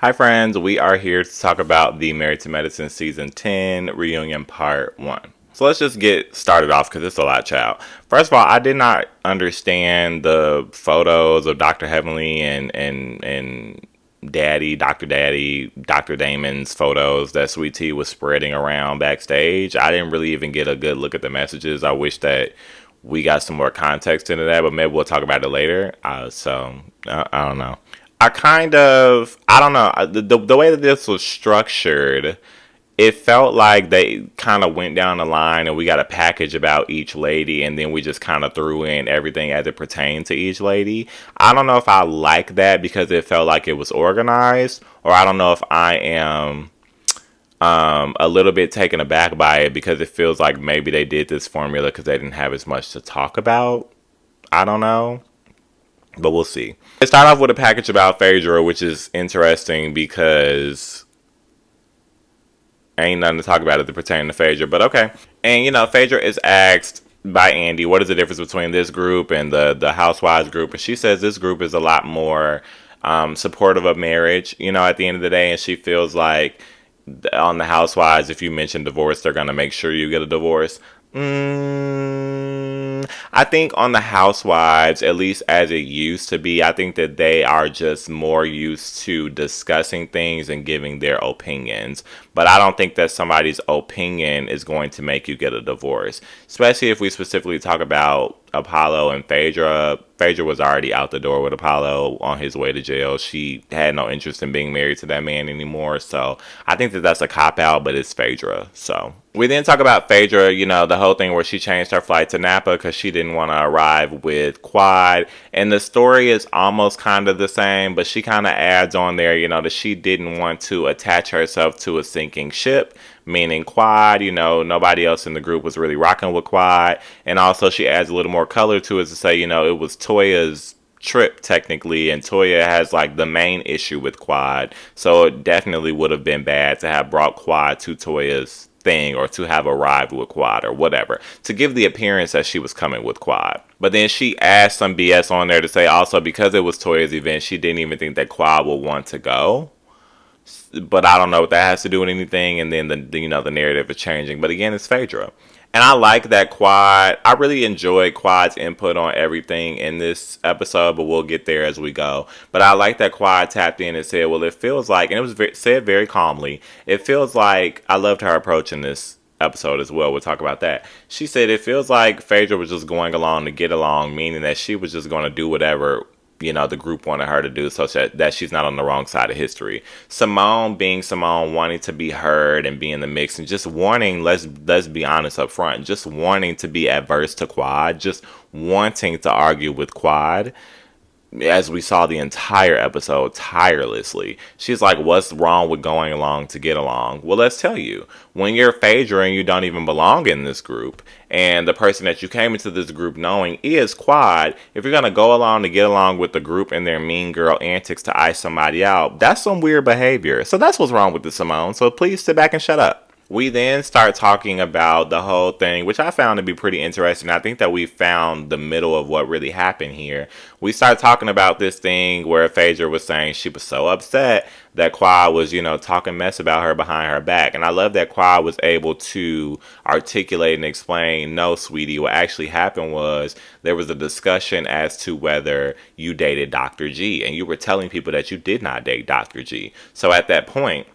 Hi, friends. We are here to talk about the Married to Medicine Season 10 Reunion Part 1. So let's just get started off because it's a lot, child. First of all, I did not understand the photos of Dr. Heavenly and Dr. Damon's photos that Sweet Tea was spreading around backstage. I didn't really even get a good look at the messages. I wish that we got some more context into that, but maybe we'll talk about it later. I don't know. I don't know. The way that this was structured, it felt like they kind of went down the line and we got a package about each lady and then we just kind of threw in everything as it pertained to each lady. I don't know if I like that because it felt like it was organized, or I don't know if I am a little bit taken aback by it because it feels like maybe they did this formula because they didn't have as much to talk about. I don't know, but we'll see. Let's start off with a package about Phaedra, which is interesting because ain't nothing to talk about as it pertains to Phaedra, but okay. And Phaedra is asked by Andy, what is the difference between this group and the Housewives group? And she says this group is a lot more supportive of marriage, at the end of the day. And she feels like on the Housewives, if you mention divorce, they're going to make sure you get a divorce. I think on the Housewives, at least as it used to be, I think that they are just more used to discussing things and giving their opinions. But I don't think that somebody's opinion is going to make you get a divorce, especially if we specifically talk about Apollo and Phaedra. Phaedra was already out the door with Apollo on his way to jail. She had no interest in being married to that man anymore. So I think that that's a cop out, but it's Phaedra. So we then talk about Phaedra, the whole thing where she changed her flight to Napa because she didn't want to arrive with Quad. And the story is almost kind of the same, but she kind of adds on there, that she didn't want to attach herself to a sinking ship, meaning Quad. Nobody else in the group was really rocking with Quad. And also she adds a little more color to it to say, it was Toya's trip technically, and Toya has like the main issue with Quad. So it definitely would have been bad to have brought Quad to Toya's thing, or to have arrived with Quad or whatever, to give the appearance that she was coming with Quad. But then she asked some BS on there to say also because it was Toya's event, she didn't even think that Quad would want to go. But I don't know what that has to do with anything. And then the narrative is changing. But again, it's Phaedra. And I like that Quad. I really enjoyed Quad's input on everything in this episode, but we'll get there as we go. But I like that Quad tapped in and said, well, it feels like, and it was said very calmly, it feels like, I loved her approach in this episode as well. We'll talk about that. She said it feels like Phaedra was just going along to get along, meaning that she was just going to do whatever the group wanted her to do, so that she's not on the wrong side of history. Simone being Simone, wanting to be heard and be in the mix, and just wanting, let's be honest up front, just wanting to be adverse to Quad, just wanting to argue with Quad, as we saw the entire episode tirelessly. She's like, what's wrong with going along to get along? Well, let's tell you. When you're Phaedra and you don't even belong in this group, and the person that you came into this group knowing is Quad, if you're going to go along to get along with the group and their mean girl antics to ice somebody out, that's some weird behavior. So that's what's wrong with the Simone. So please sit back and shut up. We then start talking about the whole thing, which I found to be pretty interesting. I think that we found the middle of what really happened here. We start talking about this thing where Phaedra was saying she was so upset that Quad was, talking mess about her behind her back. And I love that Quad was able to articulate and explain, no, sweetie, what actually happened was there was a discussion as to whether you dated Dr. G. And you were telling people that you did not date Dr. G. So at that point,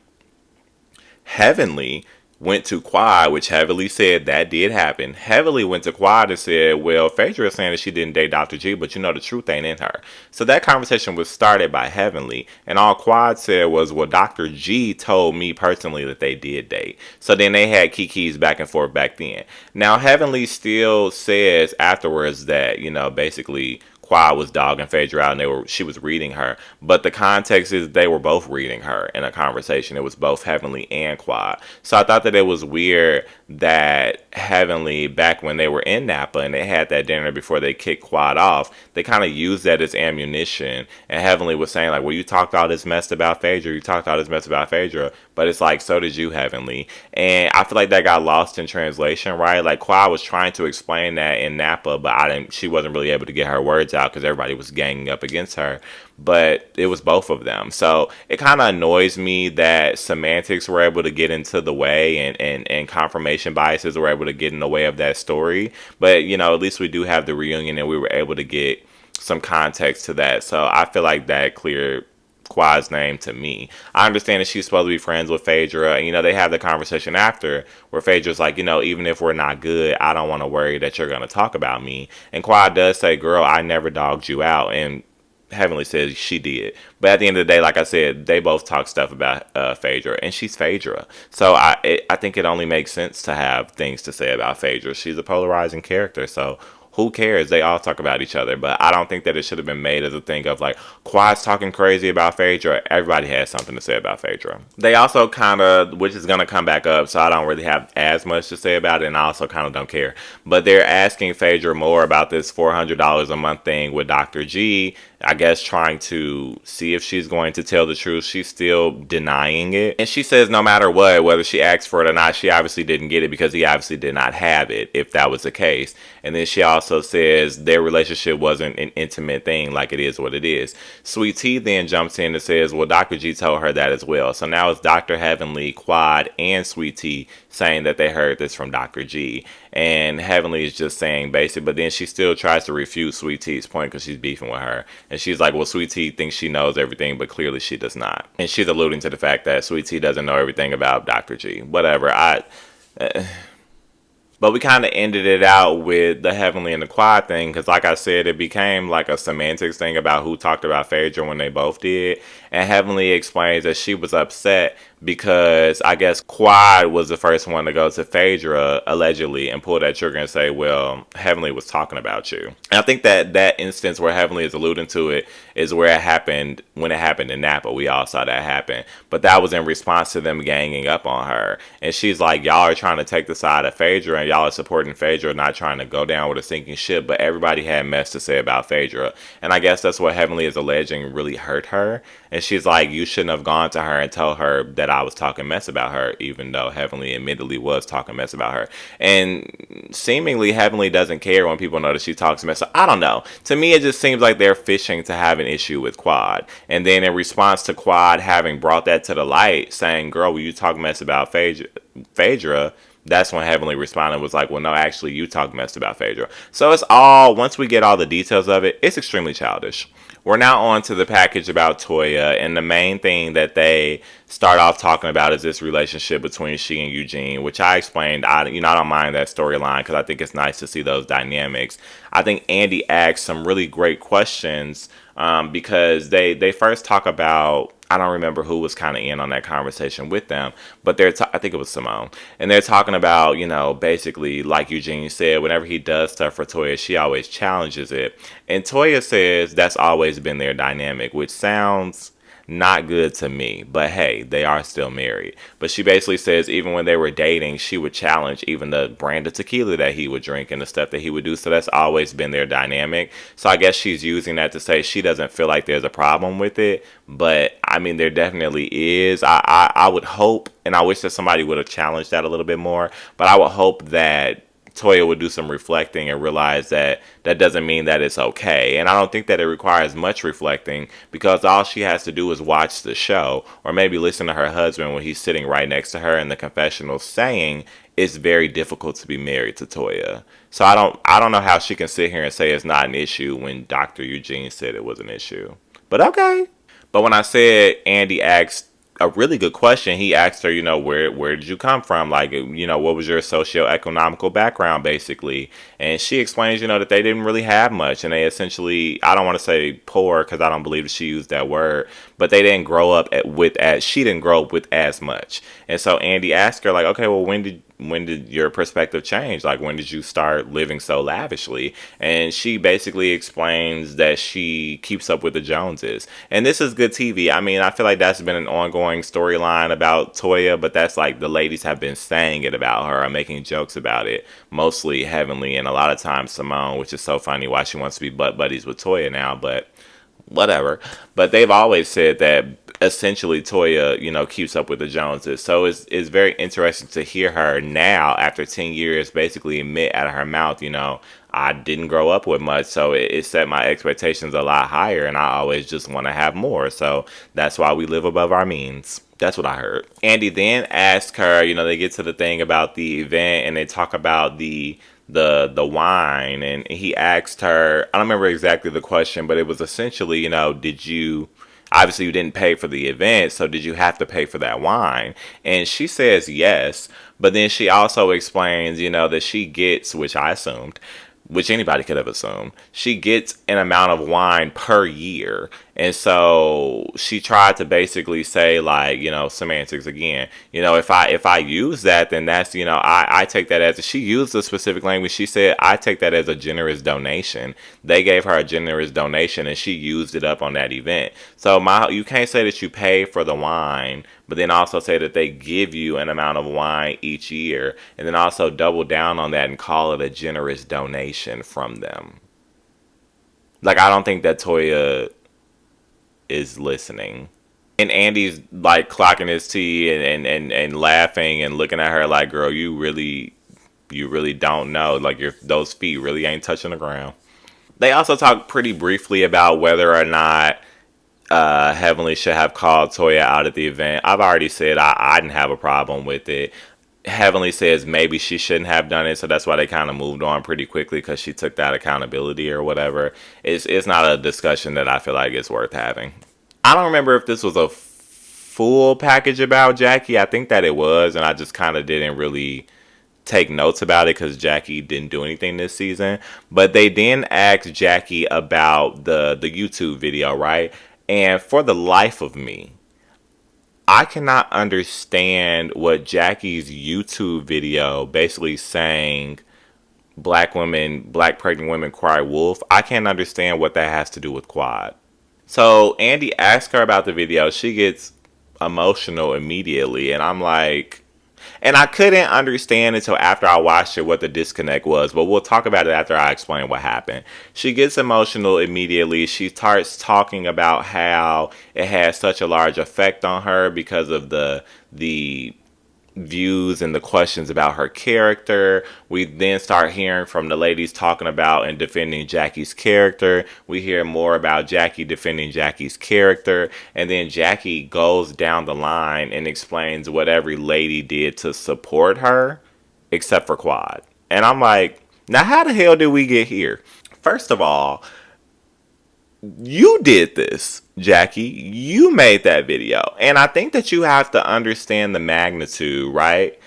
Heavenly went to Quad, which Heavily said that did happen. Heavily went to Quad and said, well, Phaedra is saying that she didn't date Dr. G, but the truth ain't in her. So that conversation was started by Heavenly, and all Quad said was, well, Dr. G told me personally that they did date. So then they had Kiki's back and forth back then. Now, Heavenly still says afterwards that, basically Quad was dogging Phaedra out and she was reading her. But the context is they were both reading her in a conversation. It was both Heavenly and Quad. So I thought that it was weird that Heavenly, back when they were in Napa and they had that dinner before they kicked Quad off, they kind of used that as ammunition. And Heavenly was saying, like, well, you talked all this mess about Phaedra. You talked all this mess about Phaedra. But it's like, so did you, Heavenly. And I feel like that got lost in translation, right? Like, Quad was trying to explain that in Napa, but she wasn't really able to get her words out because everybody was ganging up against her, but it was both of them. So it kind of annoys me that semantics were able to get into the way, and confirmation biases were able to get in the way of that story. But, at least we do have the reunion and we were able to get some context to that. So I feel like that cleared Quad's name to me. I understand that she's supposed to be friends with Phaedra, and they have the conversation after where Phaedra's like, even if we're not good, I don't want to worry that you're going to talk about me. And Quad does say, girl, I never dogged you out. And Heavenly says she did. But at the end of the day, like I said, they both talk stuff about Phaedra, and she's Phaedra. So I think it only makes sense to have things to say about Phaedra. She's a polarizing character, so who cares? They all talk about each other. But I don't think that it should have been made as a thing of like, Quad's talking crazy about Phaedra. Everybody has something to say about Phaedra. They also kind of, which is going to come back up, so I don't really have as much to say about it, and I also kind of don't care. But they're asking Phaedra more about this $400 a month thing with Dr. G. I guess trying to see if she's going to tell the truth. She's still denying it. And she says no matter what, whether she asks for it or not, she obviously didn't get it because he obviously did not have it, if that was the case. And then she also says their relationship wasn't an intimate thing, like it is what it is. Sweet Tea then jumps in and says, well, Dr. G told her that as well. So now it's Dr. Heavenly, Quad, and Sweet Tea saying that they heard this from Dr. G. And Heavenly is just saying basic, but then she still tries to refute Sweet Tea's point because she's beefing with her. And she's like, well, Sweet Tea thinks she knows everything, but clearly she does not. And she's alluding to the fact that Sweet Tea doesn't know everything about Dr. G. Whatever. But we kind of ended it out with the Heavenly and the Quad thing because, like I said, it became like a semantics thing about who talked about Phaedra when they both did. And Heavenly explains that she was upset because I guess Quad was the first one to go to Phaedra, allegedly, and pull that trigger and say, well, Heavenly was talking about you. And I think that instance where Heavenly is alluding to it is where it happened, when it happened in Napa. We all saw that happen. But that was in response to them ganging up on her. And she's like, y'all are trying to take the side of Phaedra, and y'all are supporting Phaedra, not trying to go down with a sinking ship. But everybody had mess to say about Phaedra. And I guess that's what Heavenly is alleging really hurt her. And she's like, you shouldn't have gone to her and told her that I was talking mess about her, even though Heavenly admittedly was talking mess about her. And seemingly Heavenly doesn't care when people know that she talks mess. So I don't know. To me, it just seems like they're fishing to have an issue with Quad. And then in response to Quad having brought that to the light, saying, girl, will you talk mess about Phaedra? That's when Heavenly responded, was like, well, no, actually, you talk mess about Phaedra. So it's all, once we get all the details of it, it's extremely childish. We're now on to the package about Toya, and the main thing that they start off talking about is this relationship between she and Eugene, which I explained. I don't mind that storyline because I think it's nice to see those dynamics. I think Andy asked some really great questions because they first talk about, I don't remember who was kind of in on that conversation with them, but I think it was Simone. And they're talking about, basically, like Eugene said, whenever he does stuff for Toya, she always challenges it. And Toya says that's always been their dynamic, which sounds not good to me, but hey, they are still married. But she basically says even when they were dating, she would challenge even the brand of tequila that he would drink and the stuff that he would do. So that's always been their dynamic. So I guess she's using that to say she doesn't feel like there's a problem with it. But I mean, there definitely is. I would hope, and I wish that somebody would have challenged that a little bit more, but I would hope that Toya would do some reflecting and realize that that doesn't mean that it's okay. And I don't think that it requires much reflecting because all she has to do is watch the show or maybe listen to her husband when he's sitting right next to her in the confessional saying it's very difficult to be married to Toya. So I don't know how she can sit here and say it's not an issue when Dr. Eugene said it was an issue. But okay. But when I said Andy asked a really good question, he asked her, where did you come from? Like, what was your socioeconomical background, basically? And she explains, that they didn't really have much. And they essentially, I don't want to say poor because I don't believe that she used that word, but they didn't grow up she didn't grow up with as much. And so Andy asked her, like, okay, well, when did your perspective change? Like, when did you start living so lavishly? And she basically explains that she keeps up with the Joneses. And this is good TV. I mean, I feel like that's been an ongoing storyline about Toya, but that's like the ladies have been saying it about her or making jokes about it. Mostly Heavenly and a lot of times Simone, which is so funny why she wants to be butt buddies with Toya now, but whatever. But they've always said that essentially Toya, keeps up with the Joneses. So it's very interesting to hear her now after 10 years basically admit out of her mouth, I didn't grow up with much, so it set my expectations a lot higher, and I always just want to have more. So that's why we live above our means. That's what I heard. Andy then asked her, they get to the thing about the event and they talk about the wine, and he asked her, I don't remember exactly the question, but it was essentially, did you, obviously you didn't pay for the event, so did you have to pay for that wine? And she says yes, but then she also explains, that she gets, which I assumed, which anybody could have assumed, she gets an amount of wine per year. And so she tried to basically say, like, semantics again. If I use that, then that's, I take that as, she used a specific language. She said, I take that as a generous donation. They gave her a generous donation and she used it up on that event. So you can't say that you pay for the wine, but then also say that they give you an amount of wine each year, and then also double down on that and call it a generous donation from them. Like, I don't think that Toya is listening. And Andy's like clocking his tea and laughing and looking at her like, girl, you really don't know. Like, those feet really ain't touching the ground. They also talk pretty briefly about whether or not Heavenly should have called Toya out at the event. I've already said I didn't have a problem with it. Heavenly says maybe she shouldn't have done it, so that's why they kind of moved on pretty quickly because she took that accountability or whatever. It's not a discussion that I feel like it's worth having. I don't remember if this was a full package about Jackie. I think that it was, and I just kind of didn't really take notes about it because Jackie didn't do anything this season. But they then asked Jackie about the YouTube video, right? And for the life of me, I cannot understand what Jackie's YouTube video basically saying black pregnant women cry wolf. I can't understand what that has to do with Quad. So Andy asks her about the video. She gets emotional immediately, and I'm like, and I couldn't understand until after I watched it what the disconnect was, but we'll talk about it after I explain what happened. She gets emotional immediately. She starts talking about how it has such a large effect on her because of the views and the questions about her character. We then start hearing from the ladies talking about and defending Jackie's character. We hear more about Jackie defending Jackie's character. And then Jackie goes down the line and explains what every lady did to support her, except for Quad. And I'm like, now how the hell did we get here? First of all, you did this, Jackie. You made that video. And I think that you have to understand the magnitude, right?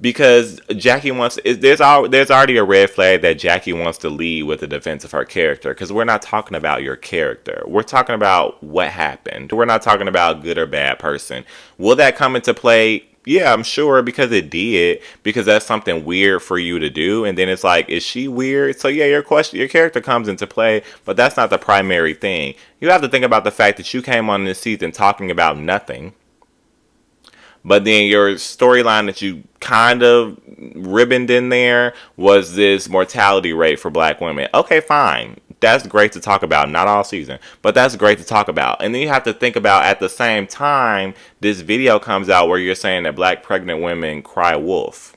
Because Jackie there's already a red flag that Jackie wants to lead with the defense of her character. Because we're not talking about your character. We're talking about what happened. We're not talking about good or bad person. Will that come into play? Yeah, I'm sure, because it did, because that's something weird for you to do. And then it's like, is she weird? So yeah, your character comes into play, but that's not the primary thing. You have to think about the fact that you came on this season talking about nothing, but then your storyline that you kind of ribboned in there was this mortality rate for black women. Okay, fine. That's great to talk about. Not all season, but that's great to talk about. And then you have to think about, at the same time, this video comes out where you're saying that black pregnant women cry wolf.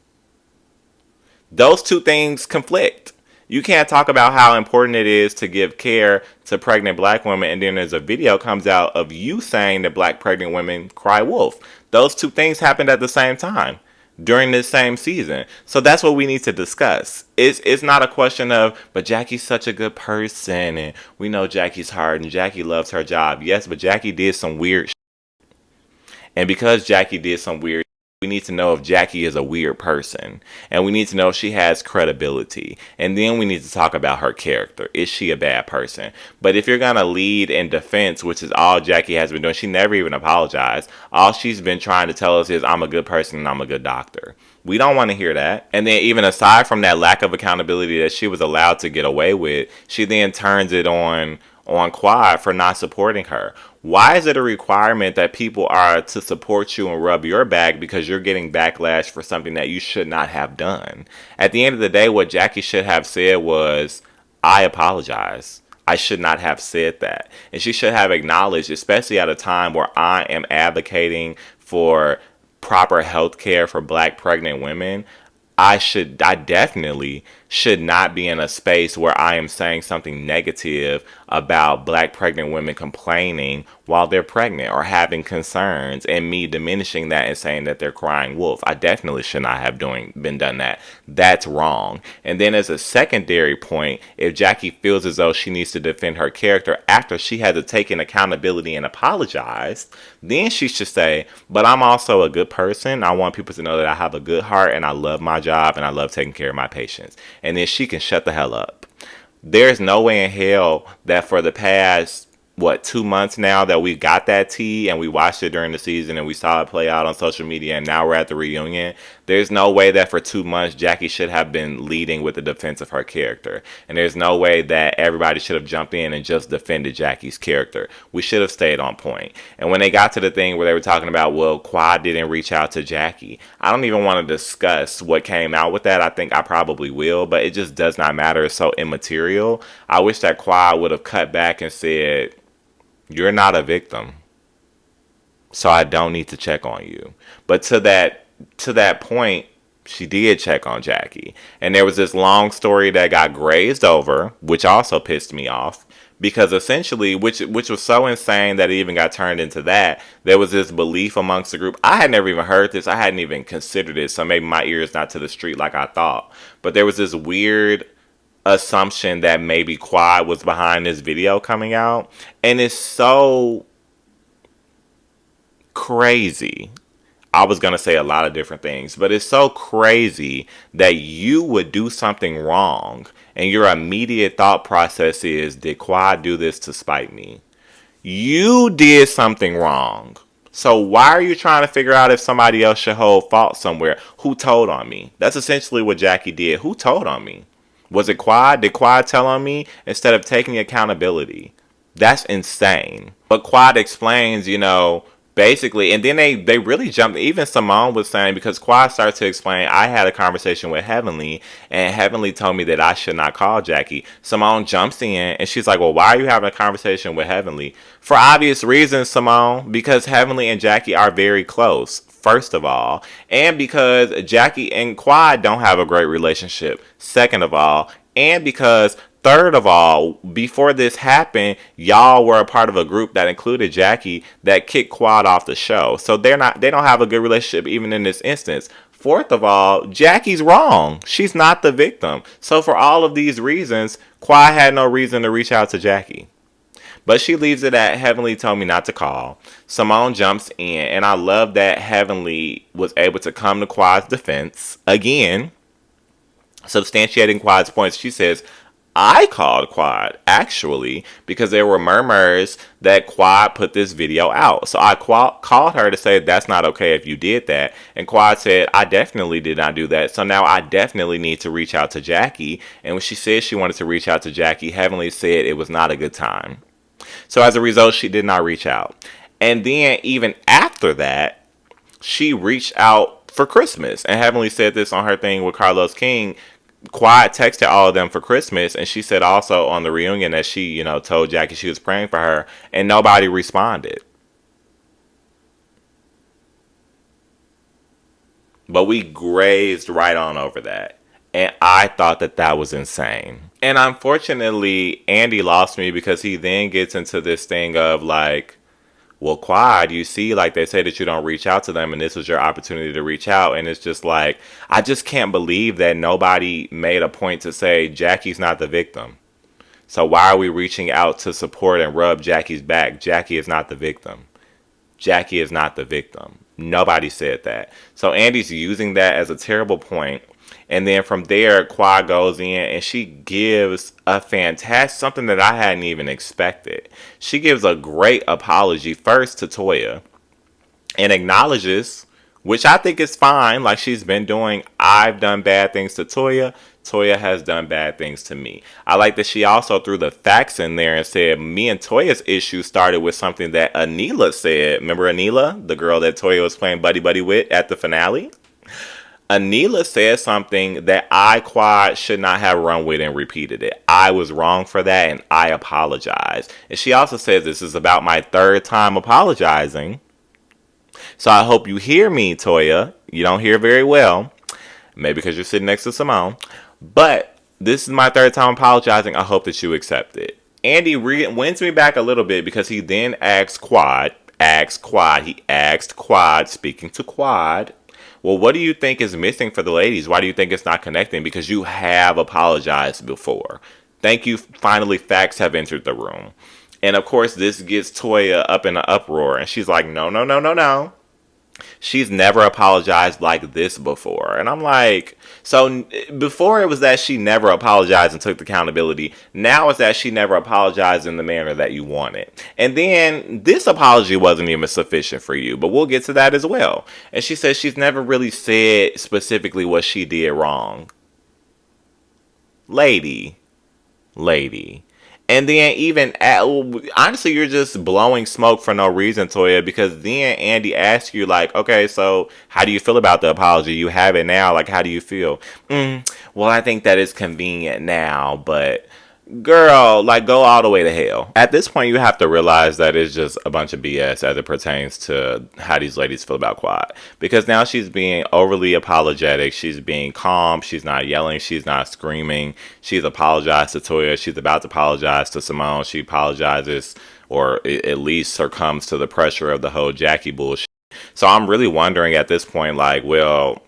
Those two things conflict. You can't talk about how important it is to give care to pregnant black women, and then there's a video comes out of you saying that black pregnant women cry wolf. Those two things happened at the same time during this same season. So that's what we need to discuss. It's not a question of, but Jackie's such a good person, and we know Jackie's hard, and Jackie loves her job. Yes, but Jackie did some weird shit. And because Jackie did some weird, we need to know if Jackie is a weird person. And we need to know if she has credibility. And then we need to talk about her character. Is she a bad person? But if you're going to lead in defense, which is all Jackie has been doing, she never even apologized. All she's been trying to tell us is, I'm a good person and I'm a good doctor. We don't want to hear that. And then even aside from that lack of accountability that she was allowed to get away with, she then turns it on Quad for not supporting her. Why is it a requirement that people are to support you and rub your back because you're getting backlash for something that you should not have done? At the end of the day, what Jackie should have said was, I apologize. I should not have said that. And she should have acknowledged, especially at a time where I am advocating for proper health care for black pregnant women. I definitely should not be in a space where I am saying something negative about black pregnant women complaining while they're pregnant or having concerns, and me diminishing that and saying that they're crying wolf. I definitely should not have been done that. That's wrong. And then as a secondary point, if Jackie feels as though she needs to defend her character after she had to take in accountability and apologize, then she should say, but I'm also a good person. I want people to know that I have a good heart and I love my job and I love taking care of my patients. And then she can shut the hell up. There's no way in hell that for the past, 2 months now that we got that tea and we watched it during the season and we saw it play out on social media and now we're at the reunion. There's no way that for 2 months Jackie should have been leading with the defense of her character. And there's no way that everybody should have jumped in and just defended Jackie's character. We should have stayed on point. And when they got to the thing where they were talking about, well, Quad didn't reach out to Jackie, I don't even want to discuss what came out with that. I think I probably will, but it just does not matter. It's so immaterial. I wish that Quad would have cut back and said, you're not a victim, so I don't need to check on you. But to that point, she did check on Jackie. And there was this long story that got grazed over, which also pissed me off. Because essentially, which was so insane that it even got turned into that, there was this belief amongst the group. I had never even heard this. I hadn't even considered it. So maybe my ear is not to the street like I thought. But there was this weird assumption that maybe Quad was behind this video coming out. And it's so crazy. I was going to say a lot of different things, but it's so crazy that you would do something wrong and your immediate thought process is, did Quad do this to spite me? You did something wrong. So why are you trying to figure out if somebody else should hold fault somewhere? Who told on me? That's essentially what Jackie did. Who told on me? Was it Quad? Did Quad tell on me instead of taking accountability? That's insane. But Quad explains, basically, and then they really jumped. Even Simone was saying, because Quad started to explain, I had a conversation with Heavenly, and Heavenly told me that I should not call Jackie. Simone jumps in, and she's like, well, why are you having a conversation with Heavenly? For obvious reasons, Simone, because Heavenly and Jackie are very close. First of all, and because Jackie and Quad don't have a great relationship. Second of all, and because third of all, before this happened, y'all were a part of a group that included Jackie that kicked Quad off the show. So they don't have a good relationship even in this instance. Fourth of all, Jackie's wrong. She's not the victim. So for all of these reasons, Quad had no reason to reach out to Jackie. But she leaves it at Heavenly told me not to call. Simone jumps in, and I love that Heavenly was able to come to Quad's defense. Again, substantiating Quad's points, she says, I called Quad, actually, because there were murmurs that Quad put this video out. So I called her to say that's not okay if you did that. And Quad said, I definitely did not do that. So now I definitely need to reach out to Jackie. And when she said she wanted to reach out to Jackie, Heavenly said it was not a good time. So as a result, she did not reach out. And then even after that, she reached out for Christmas. And Heavenly said this on her thing with Carlos King. Quad texted all of them for Christmas. And she said also on the reunion that she, told Jackie she was praying for her. And nobody responded. But we grazed right on over that. And I thought that was insane. And unfortunately, Andy lost me because he then gets into this thing of like, well, Quad, you see, like they say that you don't reach out to them and this was your opportunity to reach out. And it's just like, I just can't believe that nobody made a point to say Jackie's not the victim. So why are we reaching out to support and rub Jackie's back? Jackie is not the victim. Jackie is not the victim. Nobody said that. So Andy's using that as a terrible point. And then from there, Quad goes in and she gives a fantastic, something that I hadn't even expected. She gives a great apology first to Toya and acknowledges, which I think is fine, like she's been doing. I've done bad things to Toya. Toya has done bad things to me. I like that she also threw the facts in there and said me and Toya's issue started with something that Anila said. Remember Anila, the girl that Toya was playing buddy-buddy with at the finale? Anila said something that I, Quad, should not have run with and repeated it. I was wrong for that and I apologize. And she also says this is about my third time apologizing. So I hope you hear me, Toya. You don't hear very well. Maybe because you're sitting next to Simone. But this is my third time apologizing. I hope that you accept it. Andy wins me back a little bit because he then he asked Quad, speaking to Quad, well, what do you think is missing for the ladies? Why do you think it's not connecting? Because you have apologized before. Thank you. Finally, facts have entered the room. And of course, this gets Toya up in an uproar. And she's like, no, no, no, no, no. She's never apologized like this before. And I'm like, so before it was that she never apologized and took accountability. Now it's that she never apologized in the manner that you wanted. And then this apology wasn't even sufficient for you, but we'll get to that as well. And she says she's never really said specifically what she did wrong. Lady. And then honestly, you're just blowing smoke for no reason, Toya, because then Andy asks you, like, okay, so how do you feel about the apology? You have it now. Like, how do you feel? Well, I think that is convenient now, but girl, like, go all the way to hell. At this point, you have to realize that it's just a bunch of BS as it pertains to how these ladies feel about Quad. Because now she's being overly apologetic. She's being calm. She's not yelling. She's not screaming. She's apologized to Toya. She's about to apologize to Simone. She apologizes, or at least succumbs to the pressure of the whole Jackie bullshit. So I'm really wondering at this point, like, well,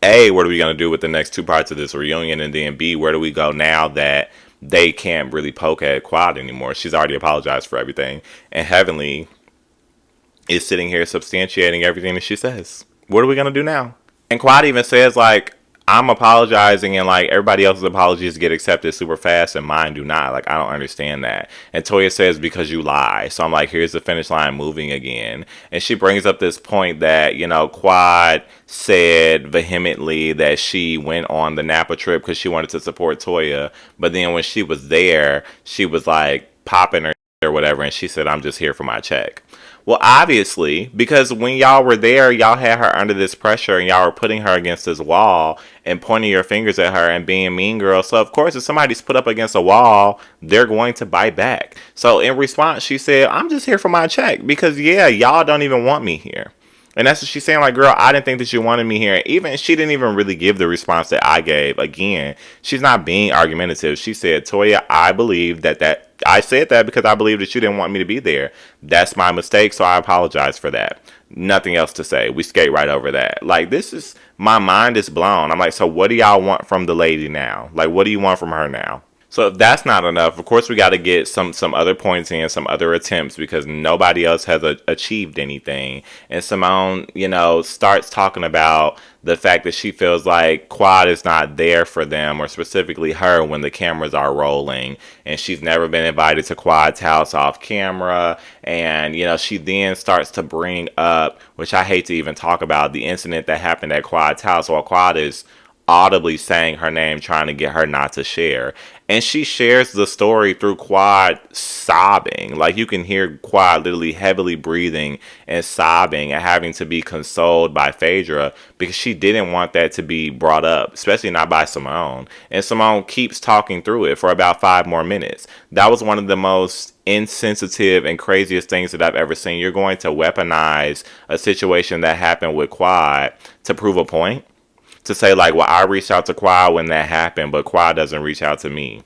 A, what are we going to do with the next two parts of this reunion? And then B, where do we go now that they can't really poke at Quad anymore? She's already apologized for everything. And Heavenly is sitting here substantiating everything that she says. What are we going to do now? And Quad even says, like, I'm apologizing and, like, everybody else's apologies get accepted super fast and mine do not. Like, I don't understand that. And Toya says, because you lie. So I'm like, here's the finish line moving again. And she brings up this point that, Quad said vehemently that she went on the Napa trip because she wanted to support Toya. But then when she was there, she was, like, popping her or whatever. And she said, I'm just here for my check. Well, obviously, because when y'all were there, y'all had her under this pressure and y'all were putting her against this wall and pointing your fingers at her and being mean girls. So, of course, if somebody's put up against a wall, they're going to bite back. So, in response, she said, I'm just here for my check because, yeah, y'all don't even want me here. And that's what she's saying, like, girl, I didn't think that you wanted me here. Even she didn't even really give the response that I gave. Again, she's not being argumentative. She said, Toya, I believe that I said that because I believe that you didn't want me to be there. That's my mistake, so I apologize for that. Nothing else to say. We skate right over that. Like, this is, my mind is blown. I'm like, so what do y'all want from the lady now? Like, what do you want from her now? So if that's not enough, of course we got to get some other points in, some other attempts because nobody else has achieved anything. And Simone, starts talking about the fact that she feels like Quad is not there for them, or specifically her, when the cameras are rolling. And she's never been invited to Quad's house off camera. And, she then starts to bring up, which I hate to even talk about, the incident that happened at Quad's house while Quad is audibly saying her name, trying to get her not to share. And she shares the story through Quad sobbing. Like, you can hear Quad literally heavily breathing and sobbing and having to be consoled by Phaedra because she didn't want that to be brought up, especially not by Simone. And Simone keeps talking through it for about 5 more minutes. That was one of the most insensitive and craziest things that I've ever seen. You're going to weaponize a situation that happened with Quad to prove a point? To say, like, well, I reached out to Quad when that happened, but Quad doesn't reach out to me.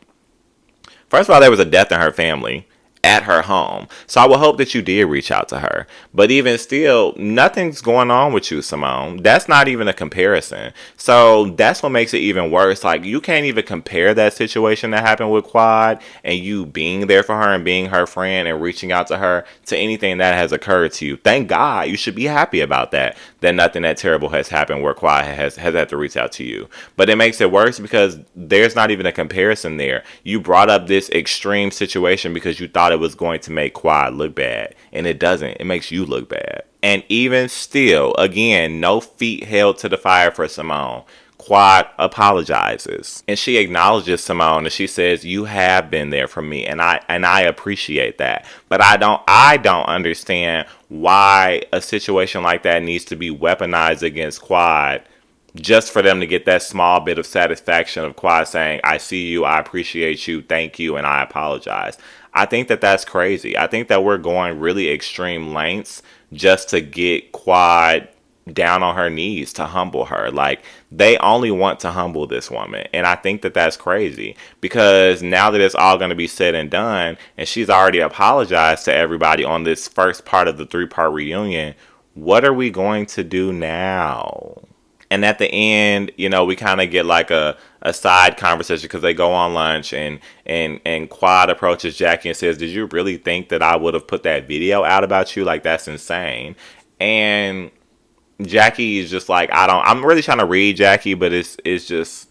First of all, there was a death in her family at her home. So I would hope that you did reach out to her. But even still, nothing's going on with you, Simone. That's not even a comparison. So that's what makes it even worse. Like, you can't even compare that situation that happened with Quad and you being there for her and being her friend and reaching out to her to anything that has occurred to you. Thank God. You should be happy about that. That nothing that terrible has happened where Quad has had to reach out to you. But it makes it worse because there's not even a comparison there. You brought up this extreme situation because you thought it was going to make Quad look bad, and it doesn't. It makes you look bad. And even still, again, no feet held to the fire for Simone. Quad apologizes and she acknowledges Simone and she says, you have been there for me, and I appreciate that. But I don't understand why a situation like that needs to be weaponized against Quad just for them to get that small bit of satisfaction of Quad saying, I see you, I appreciate you, thank you, and I apologize. I think that that's crazy. I think that we're going really extreme lengths just to get Quad down on her knees to humble her. Like, they only want to humble this woman. And I think that that's crazy because now that it's all going to be said and done, and she's already apologized to everybody on this first part of the 3-part reunion, what are we going to do now? And at the end, we kind of get like a side conversation because they go on lunch, and Quad approaches Jackie and says, did you really think that I would have put that video out about you? Like, that's insane. And Jackie is just like, I'm really trying to read Jackie, but it's just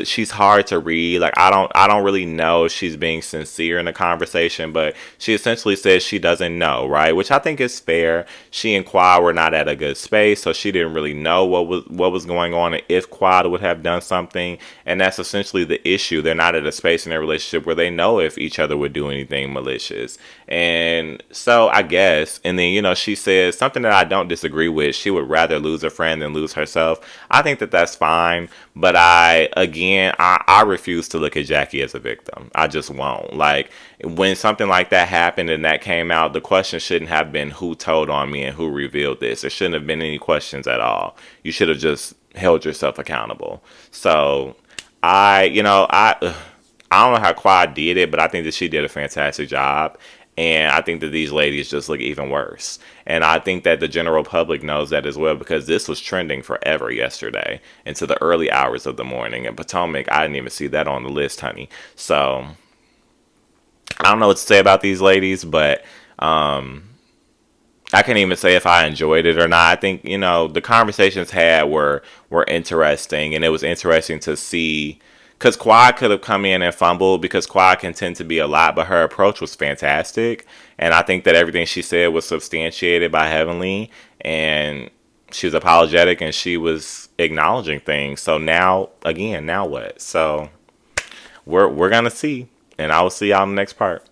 she's hard to read. Like, I don't really know if she's being sincere in the conversation, but she essentially says she doesn't know, right? Which I think is fair. She and Quad were not at a good space, so she didn't really know what was going on and if Quad would have done something. And that's essentially the issue. They're not at a space in their relationship where they know if each other would do anything malicious. And so I guess, and then she says something that I don't disagree with. She would rather lose a friend than lose herself. I think that that's fine, but I refuse to look at Jackie as a victim. I just won't. Like, when something like that happened and that came out, the question shouldn't have been who told on me and who revealed this. There shouldn't have been any questions at all. You should have just held yourself accountable. So I don't know how Quad did it, but I think that she did a fantastic job. And I think that these ladies just look even worse. And I think that the general public knows that as well because this was trending forever yesterday into the early hours of the morning. And Potomac, I didn't even see that on the list, honey. So I don't know what to say about these ladies, but I can't even say if I enjoyed it or not. I think, the conversations had were interesting, and it was interesting to see because Quad could have come in and fumbled because Quad can tend to be a lot, but her approach was fantastic. And I think that everything she said was substantiated by Heavenly, and she was apologetic and she was acknowledging things. So now, again, now what? So we're gonna see, and I will see y'all in the next part.